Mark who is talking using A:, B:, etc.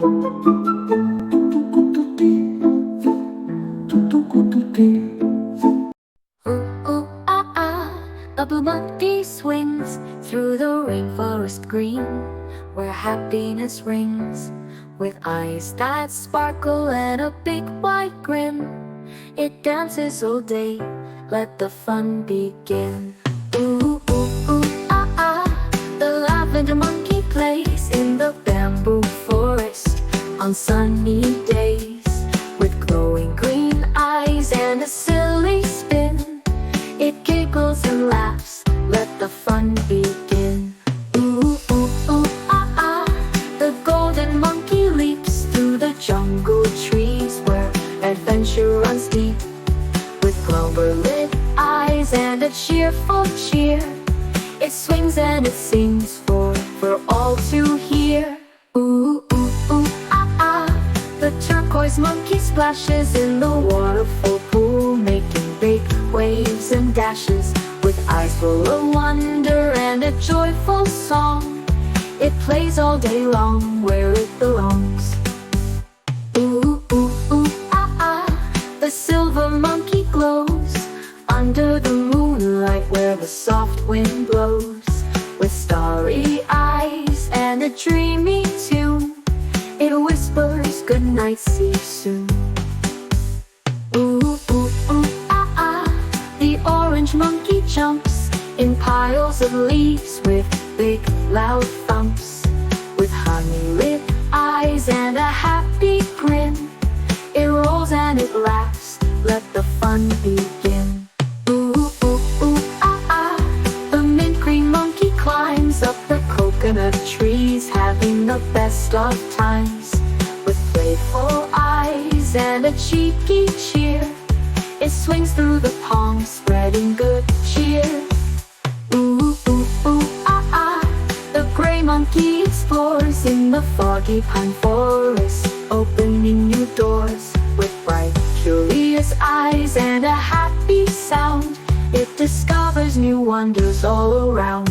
A: Ooh, ah, ah, a blue monkey swings through the rainforest green, where happiness rings, with eyes that sparkle and a big white grin. It dances all day, let the fun begin. Ooh, ooh, ooh, ah, ah, the lavender monkey plays in the bamboo forest on sunny days, with glowing green eyes and a silly spin. It giggles and laughs, let the fun begin. Ooh, ooh, ooh, ah, ah, the golden monkey leaps through the jungle trees, where adventure runs deep, with clover-lit eyes and a cheerful cheer. It swings and it sings for all to hear. Ooh, ooh, ooh, ah, ah, the turquoise monkey splashes in the waterfall pool, making big waves and dashes, with eyes full of wonder and a joyful song. It plays all day long where it belongs. Ooh, ooh, ooh, ah, ah, the silver monkey glows under the moonlight, where the soft wind blows, with starry eyes and a dreamy tune. It whispers, good night, see you soon. Ooh, ooh, ooh, ah, ah, the orange monkey jumps in piles of leaves, with big loud thumps, with honey-lit eyes and a happy grin. It rolls and it laughs, let the fun begin. Ooh, ooh, ooh, ah, ah, the mint green monkey climbs up the coconut trees, having the best of times, with playful eyes and a cheeky cheer. It swings through the palms, spreading good cheer. Ooh, ooh, ooh, ah, ah, the gray monkey explores in the foggy pine forest, opening new doors, with bright, curious eyes and a happy sound. It discovers new wonders all around.